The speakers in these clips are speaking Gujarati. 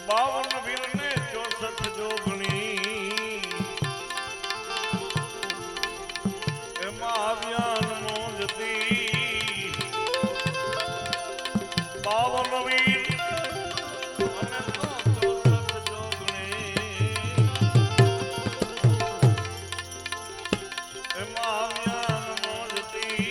52 વીરને 64 જોગણી એમાં આવ્યા મોજતી 52 વીર અને 64 જોગણી એમાં આવ્યા મોજતી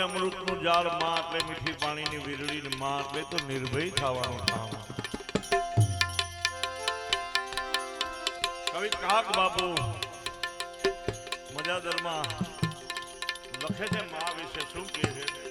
અમૃતનું ઝાડ માં એટલે મીઠી પાણીની વીરડી માં એટલે તો નિર્ભય થવાનું કામ કવિ કાક બાપુ મજાદરમાં લખે છે માં વિશે શું કહે છે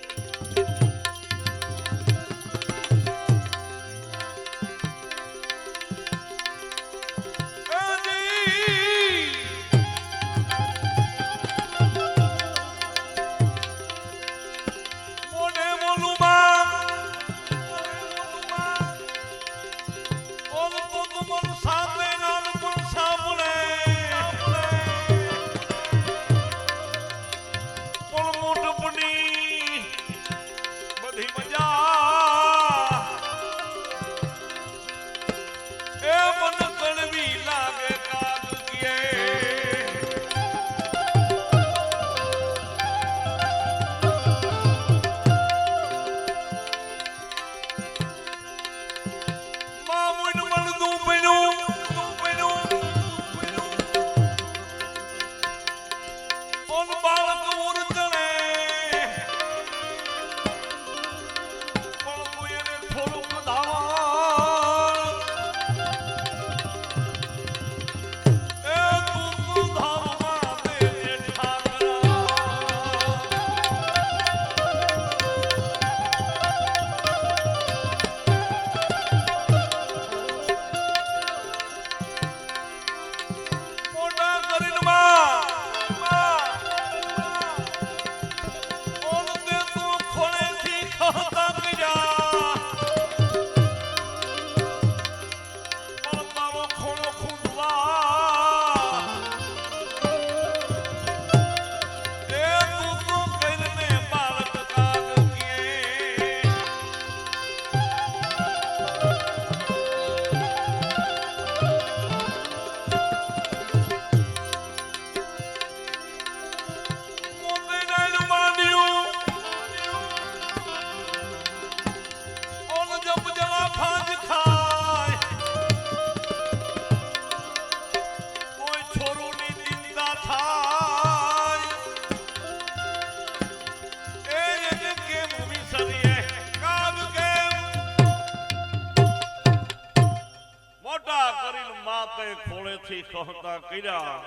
બાપે ખોળેથી કહતા કર્યા,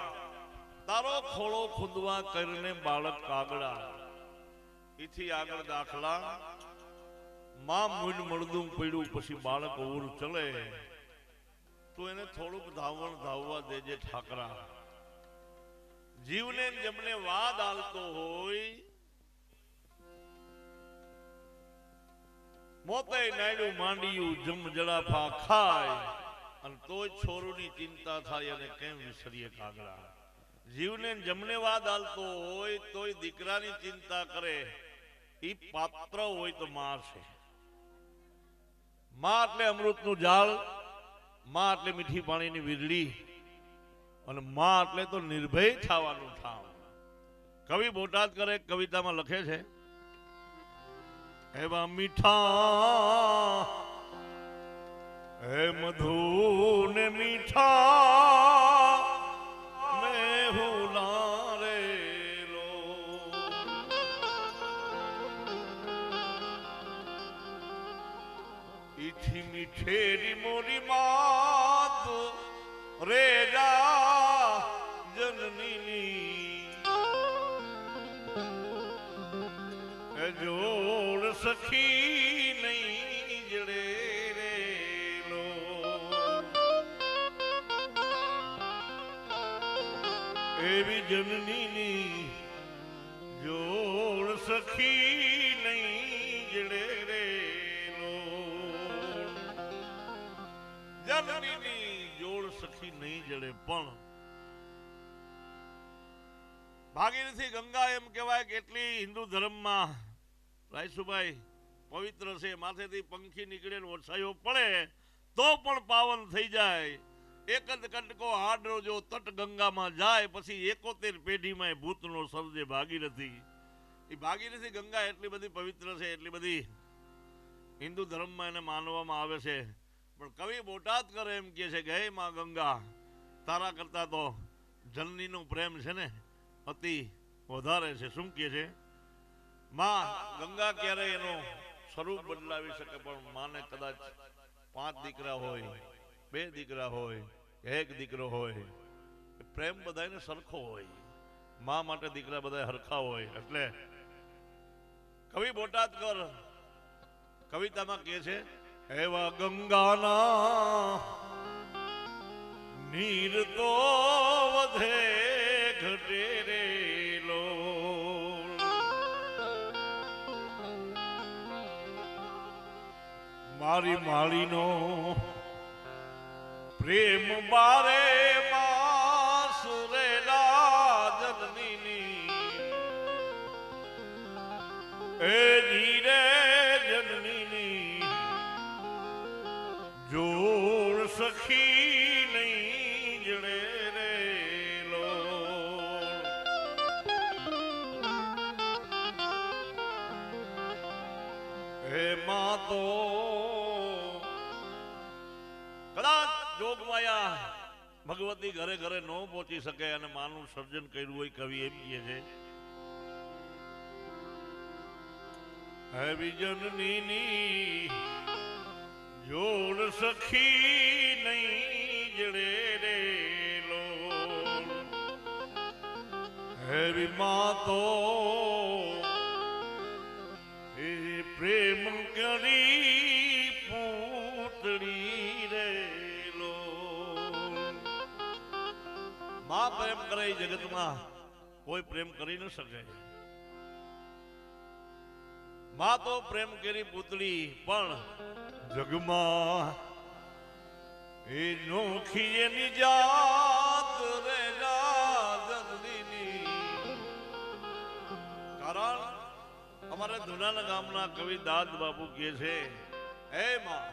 તારો ખોળો ખુદવા કરીને બાળક કાગડા. એથી આગળ દાખલા, માં મૂળ મળદું પડ્યું પછી બાળક ઓર ચલે, તો એને થોડુંક ધાવવા દેજે ઠાકરા. જીવને જેમને વાદ આલતો હોય, મોતે નાયડું માંડિયું જમ જડાફા ખાય, અને તોય છોરુની ચિંતા થાય અને કેમ વિસરીએ કાગડા. જીવને જમને વાદ આલતો હોય તોય દીકરાની ચિંતા કરે, ઈ પાત્ર હોય તો માં છે. માં એટલે અમૃતનું ઝાડ, માં એટલે મીઠી પાણીની વીજળી, અને માં એટલે તો નિર્ભય થવાનું ઠામ. કવિ બોટાદ કરે કવિતામાં લખે છે, એવા મીઠા હે મધુ ને મીઠા મેહુલા રે લો. ઈથી મીઠેરી મોરી માત રેજા જનની જોડ સખી નહીં જડે રે લો. એવી જનની જોડ સખી નહીં જડે રે લો. જનની જોડ સખી નહીં જડે, પણ ભાગીરથી ગંગા એમ કહેવાય કે એટલી હિન્દુ ધર્મમાં રાયસુભાઈ પવિત્ર છે. માથેથી પંખી નીકળે ને વરસાયો પડે તો પણ પાવન થઈ જાય. એક જ કંટકો હાડરો જો તટ ગંગામાં જાય, પછી 71 પેઢીમાં ભૂતનો સર્જે ભાગીરથી. એ ભાગીરથી ગંગા એટલી બધી પવિત્ર છે, એટલી બધી હિન્દુ ધર્મમાં એને માનવામાં આવે છે. પણ કવિ બોટાદ કરે એમ કહે છે કે હે માં ગંગા, તારા કરતા તો જનનીનો પ્રેમ છે ને અતિ વધારે છે. શું કહે છે? માં ગંગા ક્યારે એનો સ્વરૂપ બદલાવી શકે, પણ માને કદાચ 5 દીકરા હોય, 2 દીકરા હોય, 1 દીકરો હોય, પ્રેમ બધાને સરખો હોય. માં માટે દીકરા બધા હરખા હોય. એટલે કવિ બોટાદકર કવિતામાં કહે છે, એવા ગંગાના નીર તો વધે ઘટે રે લો. મારી માળીનો પ્રેમ બારે માં સુરેલા જનની એ ધીરે જનની જોડ સખી નહીં જડે રે લો. હે માં તો કદાચ જોગમાયા ભગવતી ઘરે ઘરે ન પહોંચી શકે, અને માનું સર્જન કર્યું હોય. કવિ એમ કહે છે, હે વિજનની જોડ સખી નહીં જડે રે લો. હે માં તો એ પ્રેમ કરી પૂતળી રે લો. માં પ્રેમ કરે જગતમાં કોઈ પ્રેમ કરી ન શકે. માં તો પ્રેમ કરી પૂતળી, પણ જગમાં એ નોખી એની જાત રે જનની. કારણ અમારે ધુનાના ગામના કવિ દાદ બાપુ કહે છે, હે માં,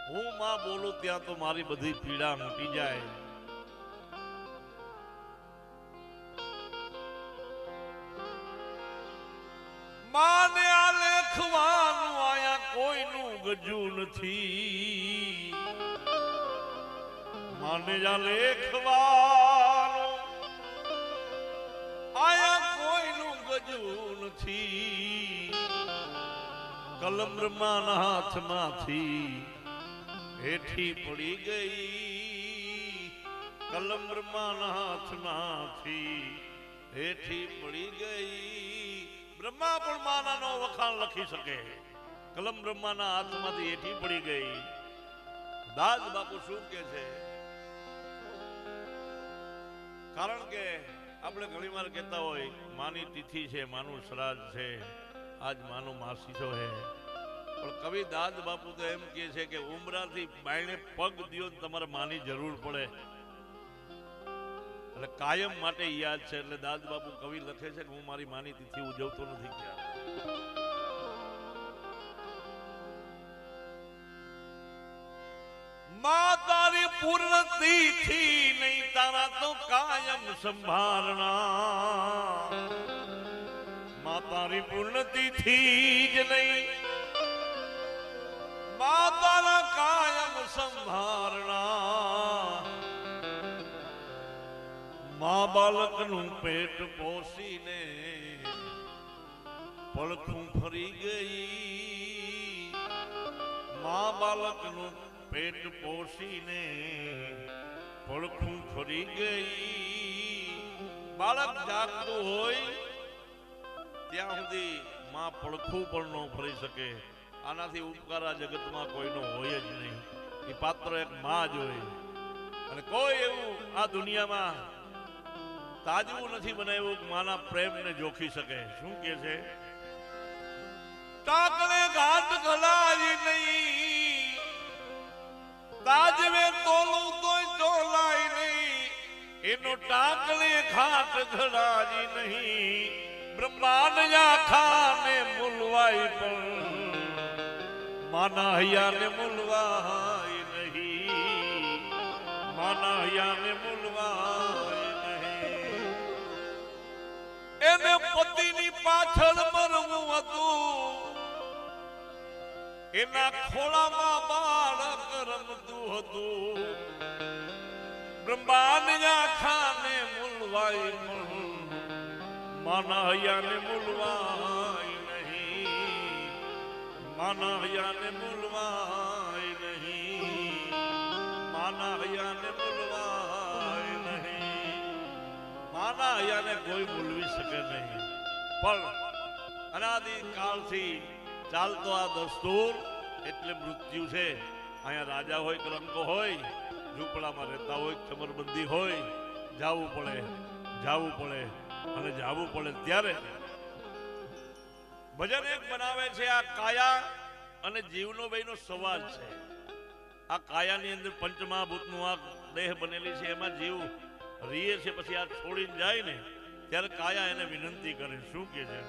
હું માં બોલું ત્યાં તો મારી બધી પીડા મૂકી જાય. માને આ લેખવાનું આયા કોઈનું ગજુ નથી. માને આ લેખવાનું આયા કોઈનું ગજુ નથી. કલમ બ્રહ્માના હાથમાંથી હેઠી પડી ગઈ કલમ બ્રહ્માના હાથમાંથી હેઠી પડી ગઈ. બ્રહ્મા પણ માનાનો વખાણ લખી શકે. કલમ બ્રહ્માના હાથમાંથી હેઠી પડી ગઈ. દાસ બાપુ શું કે છે? કારણ કે આપણે ઘણી વાર કહેતા હોય માની તિથિ છે, માનું શ્રાદ્ધ છે, આજ માનું માસીસો છે. પણ કવિ દાદ બાપુ તો એમ કહે છે કે ઉમરાથી બાયણે પગ દિયો તમારે માની જરૂર પડે એટલે કાયમ માટે યાદ છે. એટલે દાદ બાપુ કવિ લખે છે કે હું મારી માની તિથિ ઉજવતો નથી ક્યાં. માં તારી પૂર્ણ તિથિ નહીં તારા તો કાયમ સંભાળના. માં તારી પૂર્ણ તિથિ જ નહીં માં તારા કાયમ સંભાળના. માં બાળકનું પેટ પોષીને પડખું ફરી ગઈ. માં બાળકનું પેટ પોષીને પડખું ફરી ગઈ. બાળક જાગતું હોય ત્યાં સુધી માં પડખું પણ ન ફરી શકે. આનાથી ઉપકારા જગતમાં કોઈનો હોય જ નહીં. એ પાત્ર એક માં જ હોય. અને કોઈ એવું આ દુનિયામાં તાજવું નથી બનાવ્યું કે માના પ્રેમને જોખી શકે. શું કે છે? ટાકણે ઘાટ ગલાય નહીં તાજવે તોલું તોય તોલાય નહીં. એનો ટાકણે ઘાટ ઘડાય નહીં. બ્રહ્માંડ આખાને મૂલવાય પણ માના હૈયાને મૂલવાય નહીં. માના હૈયાને મૂલવાય નહીં. એને પતિની પાછળ મરવું હતું. એના ખોળામાં બાળક રમતું હતું. બ્રહ્માંડ આખાને મૂલવાય પણ માના હૈયાને મૂલવાય નહીં. માના હૈયાને મૂલવાય નહીં. માના હૈયાને મૂલવાય નહીં. માના હૈયાને કોઈ મૂલવી શકે નહીં. પણ અનાદિ કાળથી ચાલતો આ દસ્તુર એટલે મૃત્યુ છે. અહીંયા રાજા હોય કે રંકો હોય, ઝૂંપડામાં રહેતા હોય, ચમરબંધી હોય, જાવું પડે અને જાવું પડે. ત્યારે ભજન એક બનાવે છે. આ કાયા અને જીવનો બેનો સંવાદ છે. આ કાયાની અંદર પંચમહાભૂતનું આ દેહ બનેલી છે. એમાં જીવ રીએ છે. પછી આ છોડીને જાય ને ત્યારે કાયા એને વિનંતી કરે. શું કે છે?